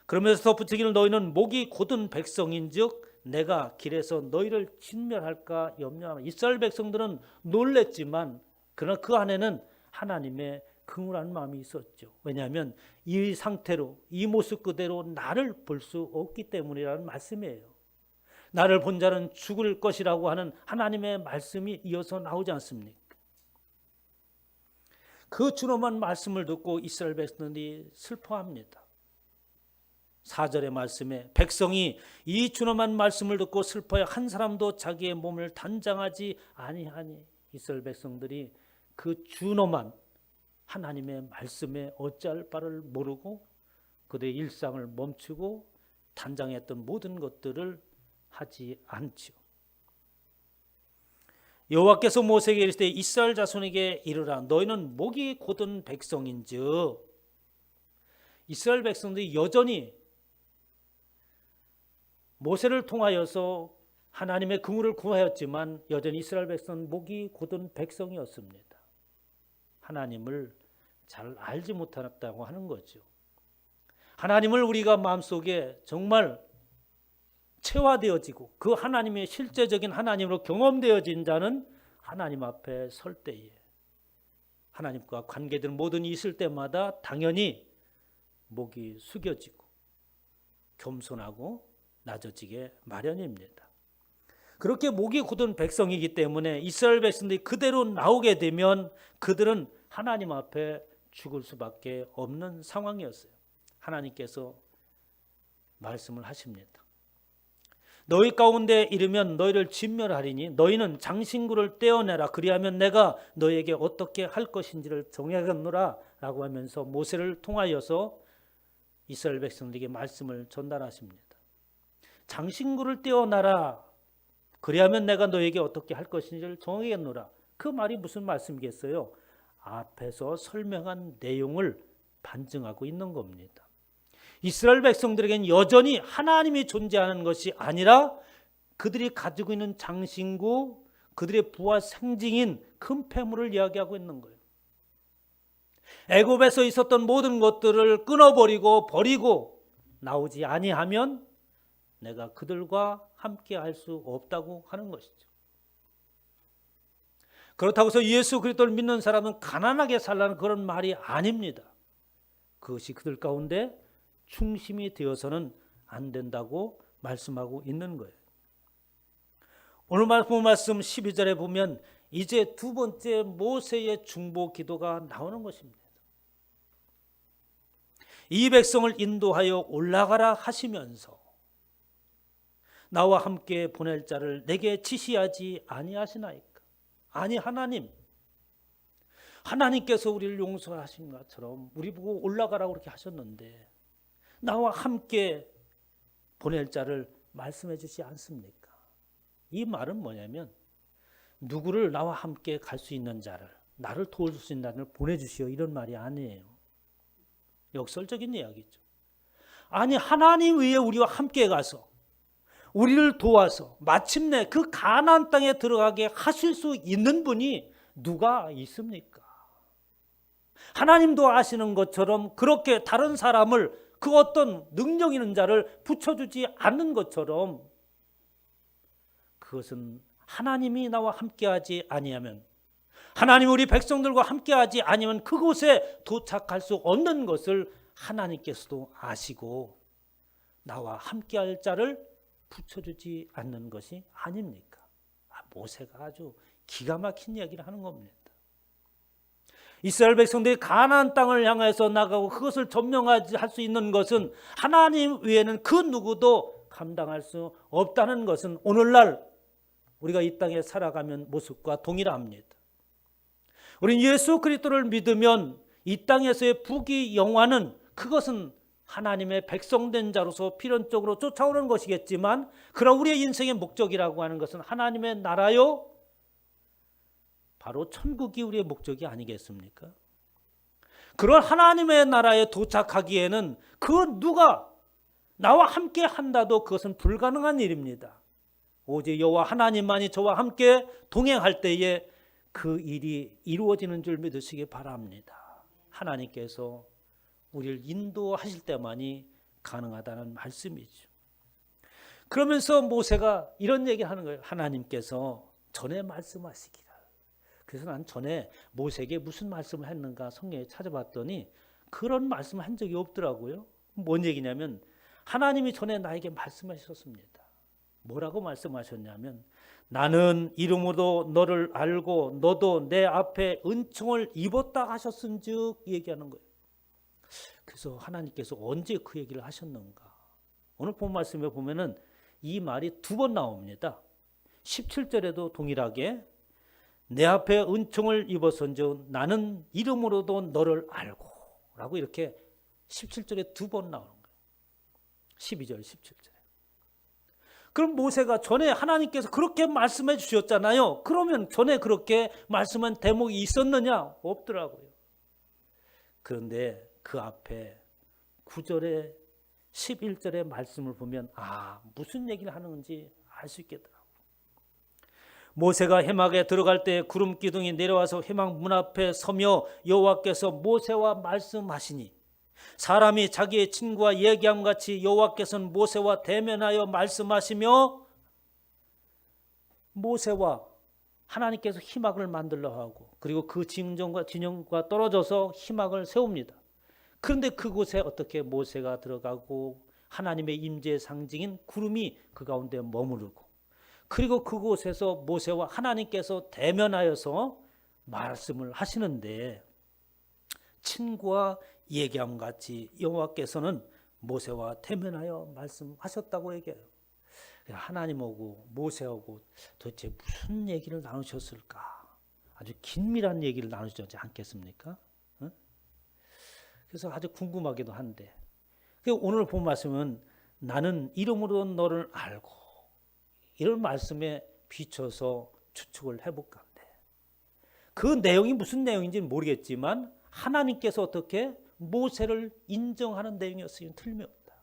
그러면서 덧붙이기를 너희는 목이 곧은 백성인즉 내가 길에서 너희를 진멸할까 염려하며 이스라엘 백성들은 놀랬지만 그러나 그 안에는 하나님의 긍휼한 마음이 있었죠. 왜냐하면 이 상태로 이 모습 그대로 나를 볼 수 없기 때문이라는 말씀이에요. 나를 본 자는 죽을 것이라고 하는 하나님의 말씀이 이어서 나오지 않습니까? 그 준엄한 말씀을 듣고 이스라엘 백성들이 슬퍼합니다. 4절의 말씀에 백성이 이 준엄한 말씀을 듣고 슬퍼해 한 사람도 자기의 몸을 단장하지 아니하니 이스라엘 백성들이 그 준엄한 하나님의 말씀에 어찌할 바를 모르고 그들의 일상을 멈추고 단장했던 모든 것들을 하지 않지요. 여호와께서 모세에게 이르시되 이스라엘 자손에게 이르라 너희는 목이 곧은 백성인즉 이스라엘 백성들이 여전히 모세를 통하여서 하나님의 긍휼을 구하였지만 여전히 이스라엘 백성은 목이 곧은 백성이었습니다. 하나님을 잘 알지 못했다고 하는 거죠. 하나님을 우리가 마음속에 정말 체화되어지고 그 하나님의 실제적인 하나님으로 경험되어진 자는 하나님 앞에 설 때에 하나님과 관계된 모든 일이 있을 때마다 당연히 목이 숙여지고 겸손하고 낮아지게 마련입니다. 그렇게 목이 곧은 백성이기 때문에 이스라엘 백성들이 그대로 나오게 되면 그들은 하나님 앞에 죽을 수밖에 없는 상황이었어요. 하나님께서 말씀을 하십니다. 너희 가운데 이르면 너희를 진멸하리니 너희는 장신구를 떼어내라 그리하면 내가 너희에게 어떻게 할 것인지를 정하겠노라 라고 하면서 모세를 통하여서 이스라엘 백성들에게 말씀을 전달하십니다. 장신구를 떼어내라 그리하면 내가 너희에게 어떻게 할 것인지를 정하겠노라. 그 말이 무슨 말씀이겠어요? 앞에서 설명한 내용을 반증하고 있는 겁니다. 이스라엘 백성들에게는 여전히 하나님이 존재하는 것이 아니라 그들이 가지고 있는 장신구, 그들의 부와 상징인 큰 폐물을 이야기하고 있는 거예요. 애굽에서 있었던 모든 것들을 끊어버리고 버리고 나오지 아니하면 내가 그들과 함께 할 수 없다고 하는 것이죠. 그렇다고 해서 예수 그리스도를 믿는 사람은 가난하게 살라는 그런 말이 아닙니다. 그것이 그들 가운데 중심이 되어서는 안 된다고 말씀하고 있는 거예요. 오늘 말씀 12절에 보면 이제 두 번째 모세의 중보 기도가 나오는 것입니다. 이 백성을 인도하여 올라가라 하시면서 나와 함께 보낼 자를 내게 지시하지 아니하시나이까. 아니 하나님께서 우리를 용서하신 것처럼 우리 보고 올라가라고 그렇게 하셨는데 나와 함께 보낼 자를 말씀해 주시지 않습니까? 이 말은 뭐냐면 누구를 나와 함께 갈 수 있는 자를 나를 도울 수 있는 자를 보내주시오 이런 말이 아니에요. 역설적인 이야기죠. 아니 하나님 위에 우리와 함께 가서 우리를 도와서 마침내 그 가나안 땅에 들어가게 하실 수 있는 분이 누가 있습니까? 하나님도 아시는 것처럼 그렇게 다른 사람을 그 어떤 능력 있는 자를 붙여주지 않는 것처럼 그것은 하나님이 나와 함께하지 아니하면 하나님 우리 백성들과 함께하지 아니면 그곳에 도착할 수 없는 것을 하나님께서도 아시고 나와 함께할 자를 붙여주지 않는 것이 아닙니까? 모세가 아주 기가 막힌 이야기를 하는 겁니다. 이스라엘 백성들이 가나안 땅을 향해서 나가고 그것을 점령할 수 있는 것은 하나님 외에는 그 누구도 감당할 수 없다는 것은 오늘날 우리가 이 땅에 살아가는 모습과 동일합니다. 우리는 예수 그리스도를 믿으면 이 땅에서의 부귀 영화는 그것은 하나님의 백성된 자로서 필연적으로 쫓아오는 것이겠지만, 그러나 우리의 인생의 목적이라고 하는 것은 하나님의 나라요, 바로 천국이 우리의 목적이 아니겠습니까? 그런 하나님의 나라에 도착하기에는 그 누가 나와 함께 한다도 그것은 불가능한 일입니다. 오직 여호와 하나님만이 저와 함께 동행할 때에 그 일이 이루어지는 줄 믿으시기 바랍니다. 하나님께서 우리를 인도하실 때만이 가능하다는 말씀이죠. 그러면서 모세가 이런 얘기를 하는 거예요. 하나님께서 전에 말씀하시기를. 그래서 난 전에 모세에게 무슨 말씀을 했는가 성경에 찾아봤더니 그런 말씀을 한 적이 없더라고요. 뭔 얘기냐면 하나님이 전에 나에게 말씀하셨습니다. 뭐라고 말씀하셨냐면 나는 이름으로 너를 알고 너도 내 앞에 은총을 입었다 하셨은즉 얘기하는 거예요. 그래서 하나님께서 언제 그 얘기를 하셨는가? 오늘 본 말씀에 보면은 이 말이 2번 나옵니다. 17절에도 동일하게 내 앞에 은총을 입었은즉 나는 이름으로도 너를 알고 라고 이렇게 17절에 2번 나오는 거예요. 12절 17절에. 그럼 모세가 전에 하나님께서 그렇게 말씀해 주셨잖아요. 그러면 전에 그렇게 말씀한 대목이 있었느냐? 없더라고요. 그런데 그 앞에 9절에 11절의 말씀을 보면 무슨 얘기를 하는지 알 수 있겠더라고요. 모세가 회막에 들어갈 때 구름 기둥이 내려와서 회막 문 앞에 서며 여호와께서 모세와 말씀하시니 사람이 자기의 친구와 얘기함 같이 여호와께서는 모세와 대면하여 말씀하시며 모세와 하나님께서 희막을 만들려 하고 그리고 그 진영과 떨어져서 희막을 세웁니다. 그런데 그곳에 어떻게 모세가 들어가고 하나님의 임재의 상징인 구름이 그 가운데 머무르고 그리고 그곳에서 모세와 하나님께서 대면하여서 말씀을 하시는데 친구와 얘기함 같이 여호와께서는 모세와 대면하여 말씀하셨다고 얘기해요. 하나님하고 모세하고 도대체 무슨 얘기를 나누셨을까? 아주 긴밀한 얘기를 나누셨지 않겠습니까? 그래서 아주 궁금하기도 한데 오늘 본 말씀은 나는 이름으로 너를 알고 이런 말씀에 비춰서 추측을 해볼까 한데 그 내용이 무슨 내용인지는 모르겠지만 하나님께서 어떻게 모세를 인정하는 내용이었으니 틀림없다.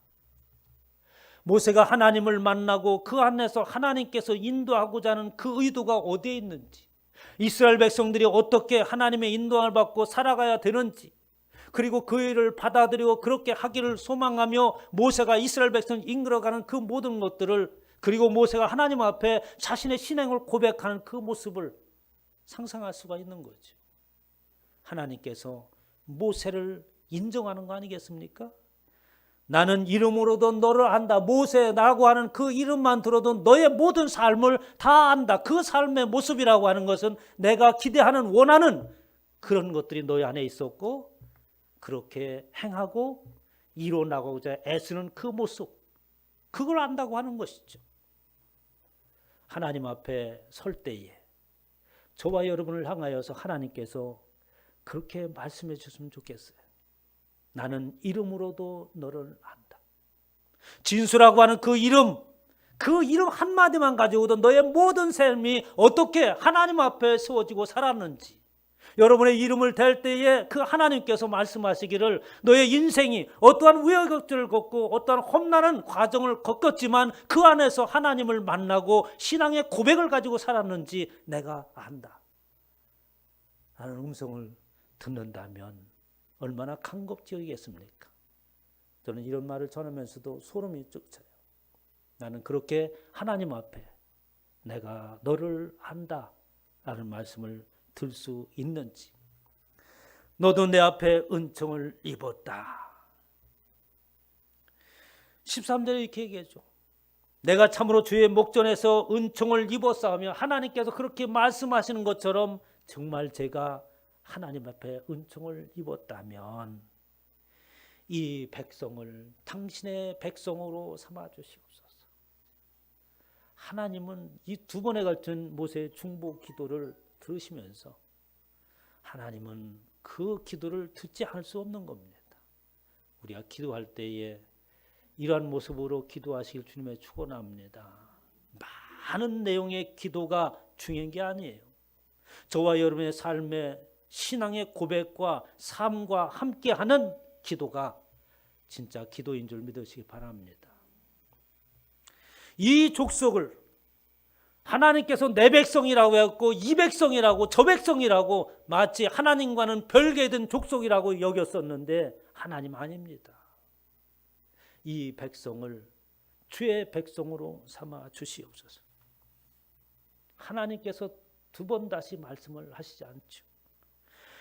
모세가 하나님을 만나고 그 안에서 하나님께서 인도하고자 하는 그 의도가 어디에 있는지, 이스라엘 백성들이 어떻게 하나님의 인도함을 받고 살아가야 되는지, 그리고 그 일을 받아들이고 그렇게 하기를 소망하며 모세가 이스라엘 백성을 이끌어가는 그 모든 것들을, 그리고 모세가 하나님 앞에 자신의 신앙을 고백하는 그 모습을 상상할 수가 있는 거죠. 하나님께서 모세를 인정하는 거 아니겠습니까? 나는 이름으로도 너를 안다. 모세라고 하는 그 이름만 들어도 너의 모든 삶을 다 안다. 그 삶의 모습이라고 하는 것은 내가 기대하는 원하는 그런 것들이 너희 안에 있었고 그렇게 행하고 이뤄나가고자 애쓰는 그 모습, 그걸 안다고 하는 것이죠. 하나님 앞에 설 때에 저와 여러분을 향하여서 하나님께서 그렇게 말씀해 주셨으면 좋겠어요. 나는 이름으로도 너를 안다. 진수라고 하는 그 이름 한마디만 가지고도 너의 모든 삶이 어떻게 하나님 앞에 세워지고 살았는지, 여러분의 이름을 댈 때에 그 하나님께서 말씀하시기를 너의 인생이 어떠한 우여곡절을 겪고 어떠한 험난한 과정을 겪었지만 그 안에서 하나님을 만나고 신앙의 고백을 가지고 살았는지 내가 안다 라는 음성을 듣는다면 얼마나 강겁지이겠습니까? 저는 이런 말을 전하면서도 소름이 쭉 차요. 나는 그렇게 하나님 앞에 내가 너를 안다 라는 말씀을 들 수 있는지. 너도 내 앞에 은총을 입었다. 13절에 이렇게 얘기해줘. 내가 참으로 주의 목전에서 은총을 입었사오며 하나님께서 그렇게 말씀하시는 것처럼 정말 제가 하나님 앞에 은총을 입었다면 이 백성을 당신의 백성으로 삼아 주시옵소서. 하나님은 이 두 번에 걸친 모세의 중보 기도를 들으시면서 하나님은 그 기도를 듣지 않을 수 없는 겁니다. 우리가 기도할 때에 이러한 모습으로 기도하시길 주님의 축원합니다. 많은 내용의 기도가 중요한 게 아니에요. 저와 여러분의 삶의 신앙의 고백과 삶과 함께하는 기도가 진짜 기도인 줄 믿으시기 바랍니다. 이 족속을 하나님께서 내 백성이라고 했고 이 백성이라고 저 백성이라고 마치 하나님과는 별개된 족속이라고 여겼었는데 하나님 아닙니다. 이 백성을 주의 백성으로 삼아 주시옵소서. 하나님께서 두 번 다시 말씀을 하시지 않죠.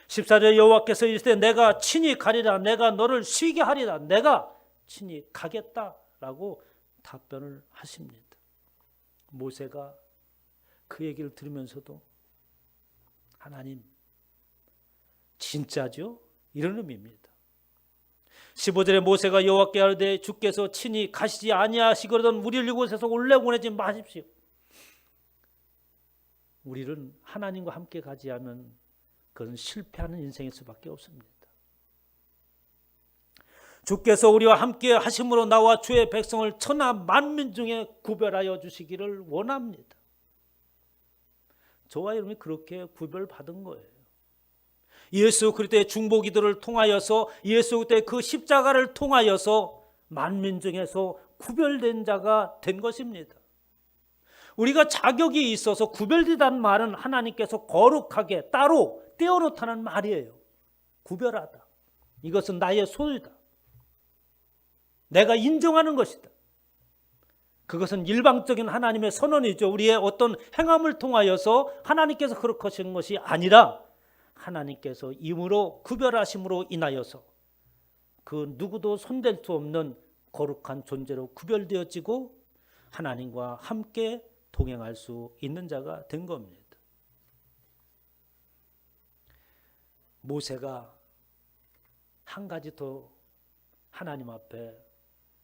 14절 여호와께서 이르시되 내가 친히 가리라 내가 너를 쉬게 하리라 내가 친히 가겠다라고 답변을 하십니다. 모세가 그 얘기를 들으면서도 하나님 진짜죠? 이런 의미입니다. 15절에 모세가 여호와께 아뢰되 주께서 친히 가시지 아니하시거든 우리를 이곳에서 올래 보내지 마십시오. 우리는 하나님과 함께 가지 않으면 그건 실패하는 인생일 수밖에 없습니다. 주께서 우리와 함께 하심으로 나와 주의 백성을 천하 만민 중에 구별하여 주시기를 원합니다. 저와 여러분이 그렇게 구별받은 거예요. 예수 그리스도의 중보 기도를 통하여서 예수 그리스도의 그 십자가를 통하여서 만민 중에서 구별된 자가 된 것입니다. 우리가 자격이 있어서 구별되다는 말은 하나님께서 거룩하게 따로 떼어놓다는 말이에요. 구별하다. 이것은 나의 소유다. 내가 인정하는 것이다. 그것은 일방적인 하나님의 선언이죠. 우리의 어떤 행함을 통하여서 하나님께서 그렇게 하시는 것이 아니라 하나님께서 임으로 구별하심으로 인하여서 그 누구도 손댈 수 없는 거룩한 존재로 구별되어지고 하나님과 함께 동행할 수 있는 자가 된 겁니다. 모세가 한 가지 더 하나님 앞에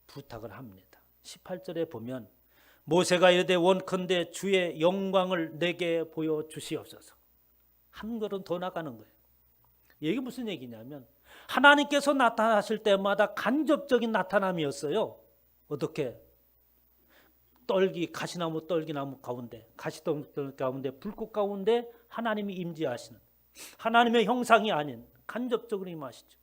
부탁을 합니다. 18절에 보면 모세가 이르되 원컨대 주의 영광을 내게 보여주시옵소서. 한 걸음 더 나가는 거예요. 이게 무슨 얘기냐면 하나님께서 나타나실 때마다 간접적인 나타남이었어요. 어떻게? 가시나무 떨기나무 가운데 가시떨기 가운데 불꽃 가운데 하나님이 임재하시는 하나님의 형상이 아닌 간접적으로 임하시죠.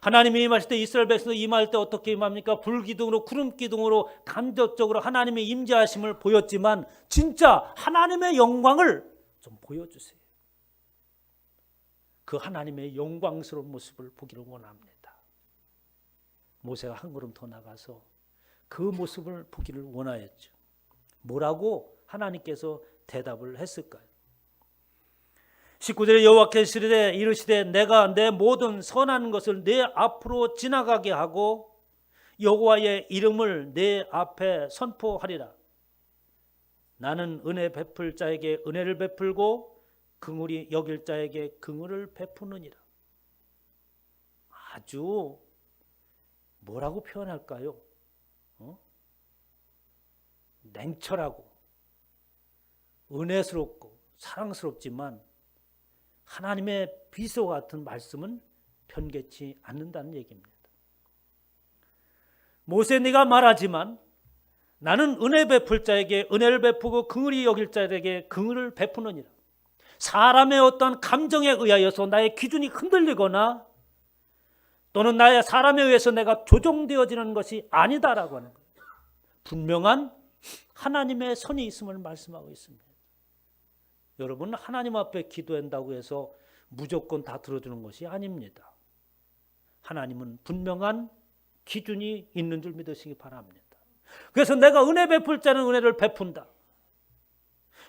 하나님이 임하실 때 이스라엘 백성도 임할 때 어떻게 임합니까? 불기둥으로 구름기둥으로 간접적으로 하나님의 임재하심을 보였지만 진짜 하나님의 영광을 좀 보여주세요. 그 하나님의 영광스러운 모습을 보기를 원합니다. 모세가 한 걸음 더 나가서 그 모습을 보기를 원하였죠. 뭐라고 하나님께서 대답을 했을까요? 19절에 여호와께서 이르시되 내가 내 모든 선한 것을 내 앞으로 지나가게 하고 여호와의 이름을 내 앞에 선포하리라. 나는 은혜 베풀 자에게 은혜를 베풀고 긍휼히 여길 자에게 긍휼을 베푸느니라. 아주 뭐라고 표현할까요? 냉철하고 은혜스럽고 사랑스럽지만 하나님의 비서 같은 말씀은 편개치 않는다는 얘기입니다. 모세 네가 말하지만 나는 은혜 베풀 자에게 은혜를 베푸고 긍휼히 여길 자에게 긍휼을 베푸느니라. 사람의 어떤 감정에 의하여서 나의 기준이 흔들리거나 또는 나의 사람에 의해서 내가 조종되어지는 것이 아니다라고 하는 거예요. 분명한 하나님의 선이 있음을 말씀하고 있습니다. 여러분 하나님 앞에 기도한다고 해서 무조건 다 들어주는 것이 아닙니다. 하나님은 분명한 기준이 있는 줄 믿으시기 바랍니다. 그래서 내가 은혜 베풀 자는 은혜를 베푼다.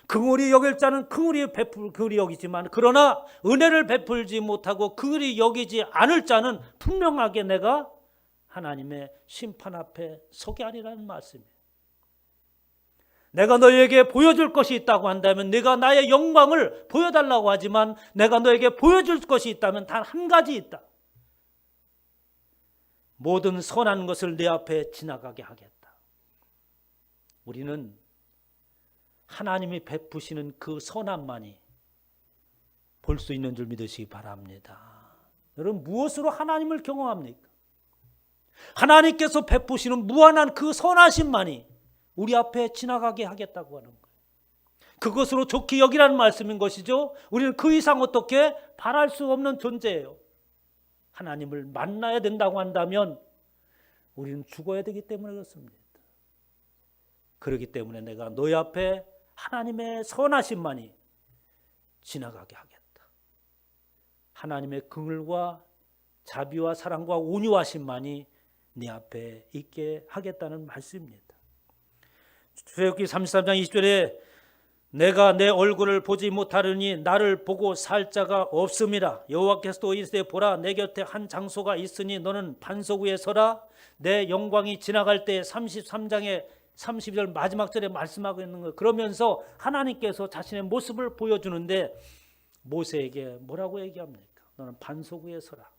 긍휼히 여길 자는 긍휼히 여기지만 그러나 은혜를 베풀지 못하고 긍휼히 여기지 않을 자는 분명하게 내가 하나님의 심판 앞에 서게 하리라는 말씀이에요. 내가 너에게 보여줄 것이 있다고 한다면 네가 나의 영광을 보여달라고 하지만 내가 너에게 보여줄 것이 있다면 단 한 가지 있다. 모든 선한 것을 내 앞에 지나가게 하겠다. 우리는 하나님이 베푸시는 그 선함만이 볼 수 있는 줄 믿으시기 바랍니다. 여러분, 무엇으로 하나님을 경험합니까? 하나님께서 베푸시는 무한한 그 선하심만이 우리 앞에 지나가게 하겠다고 하는 거예요. 그것으로 좋게 여기라는 말씀인 것이죠. 우리는 그 이상 어떻게 바랄 수 없는 존재예요. 하나님을 만나야 된다고 한다면 우리는 죽어야 되기 때문에 그렇습니다. 그렇기 때문에 내가 너희 앞에 하나님의 선하심만이 지나가게 하겠다. 하나님의 긍휼과 자비와 사랑과 온유하심만이 네 앞에 있게 하겠다는 말씀입니다. 출애굽기 33장 20절에 내가 내 얼굴을 보지 못하려니 나를 보고 살 자가 없음이라. 여호와께서 또 이르시되 보라 내 곁에 한 장소가 있으니 너는 반석 위에 서라. 내 영광이 지나갈 때 33장의 32절 마지막 절에 말씀하고 있는 거예요. 그러면서 하나님께서 자신의 모습을 보여주는데 모세에게 뭐라고 얘기합니까? 너는 반석 위에 서라.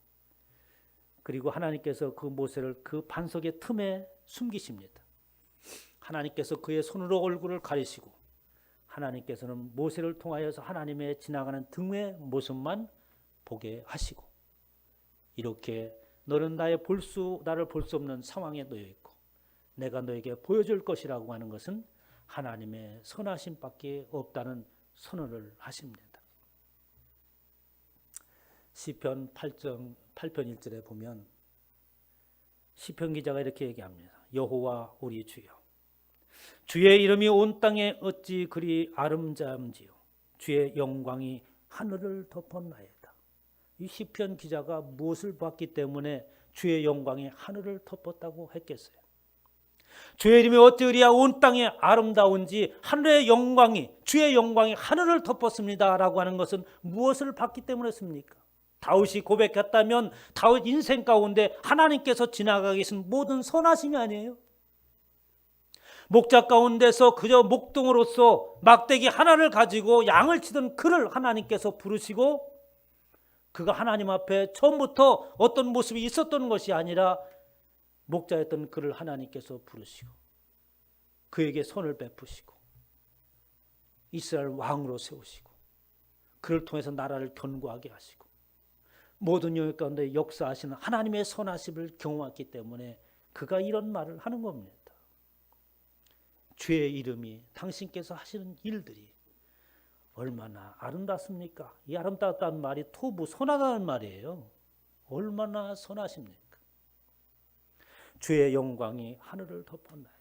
그리고 하나님께서 그 모세를 그 반석의 틈에 숨기십니다. 하나님께서 그의 손으로 얼굴을 가리시고 하나님께서는 모세를 통하여서 하나님의 지나가는 등의 모습만 보게 하시고 이렇게 너는 나를 볼 수 없는 상황에 놓여 있고 내가 너에게 보여줄 것이라고 하는 것은 하나님의 선하심밖에 없다는 선언을 하십니다. 시편 8편 1절에 보면 시편 기자가 이렇게 얘기합니다. 여호와 우리 주여 주의 이름이 온 땅에 어찌 그리 아름다운지요 주의 영광이 하늘을 덮었나이다. 이 시편 기자가 무엇을 봤기 때문에 주의 영광이 하늘을 덮었다고 했겠어요? 주의 이름이 어찌 그리 온 땅에 아름다운지 하늘의 영광이 주의 영광이 하늘을 덮었습니다 라고 하는 것은 무엇을 봤기 때문이었습니까? 다윗이 고백했다면 다윗 인생 가운데 하나님께서 지나가 계신 모든 선하심이 아니에요? 목자 가운데서 그저 목동으로서 막대기 하나를 가지고 양을 치던 그를 하나님께서 부르시고 그가 하나님 앞에 처음부터 어떤 모습이 있었던 것이 아니라 목자였던 그를 하나님께서 부르시고 그에게 손을 베푸시고 이스라엘 왕으로 세우시고 그를 통해서 나라를 견고하게 하시고 모든 영역 가운데 역사하시는 하나님의 선하심을 경험했기 때문에 그가 이런 말을 하는 겁니다. 주의 이름이 당신께서 하시는 일들이 얼마나 아름답습니까? 이 아름답다는 말이 토부 선하다는 말이에요. 얼마나 선하십니까? 주의 영광이 하늘을 덮었나이다.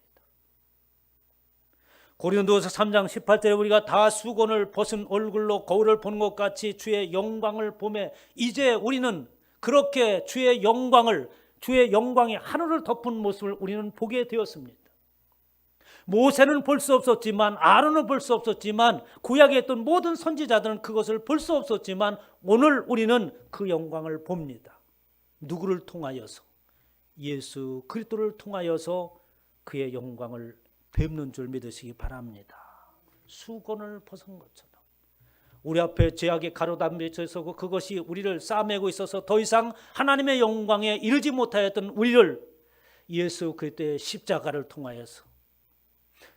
고린도서 3장 18절에 우리가 다 수건을 벗은 얼굴로 거울을 보는 것 같이 주의 영광을 보매 이제 우리는 그렇게 주의 영광이 하늘을 덮은 모습을 우리는 보게 되었습니다. 모세는 볼 수 없었지만 아론은 볼 수 없었지만 구약에 있던 모든 선지자들은 그것을 볼 수 없었지만 오늘 우리는 그 영광을 봅니다. 누구를 통하여서? 예수 그리스도를 통하여서 그의 영광을 뵙는 줄 믿으시기 바랍니다. 수건을 벗은 것처럼 우리 앞에 죄악의 가로담벼져 있었고 그것이 우리를 싸매고 있어서 더 이상 하나님의 영광에 이르지 못하였던 우리를 예수 그리스도의 십자가를 통하여서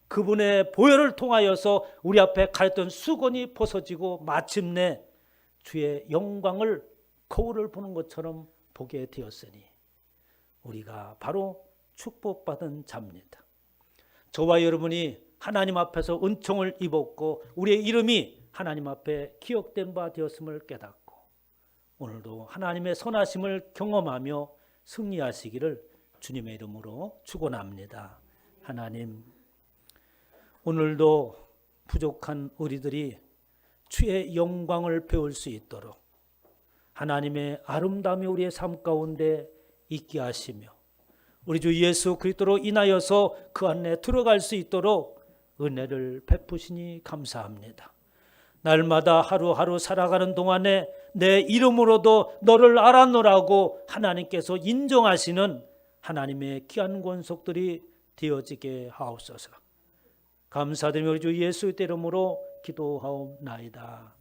그분의 보혈을 통하여서 우리 앞에 가렸던 수건이 벗어지고 마침내 주의 영광을 거울을 보는 것처럼 보게 되었으니 우리가 바로 축복받은 자입니다. 저와 여러분이 하나님 앞에서 은총을 입었고 우리의 이름이 하나님 앞에 기억된 바 되었음을 깨닫고 오늘도 하나님의 선하심을 경험하며 승리하시기를 주님의 이름으로 축원합니다. 하나님, 오늘도 부족한 우리들이 주의 영광을 배울 수 있도록 하나님의 아름다움이 우리의 삶 가운데 있게 하시며 우리 주 예수 그리스도로 인하여서 그 안에 들어갈 수 있도록 은혜를 베푸시니 감사합니다. 날마다 하루하루 살아가는 동안에 내 이름으로도 너를 알아노라고 하나님께서 인정하시는 하나님의 귀한 권속들이 되어지게 하옵소서. 감사드리며 우리 주 예수의 이름으로 기도하옵나이다.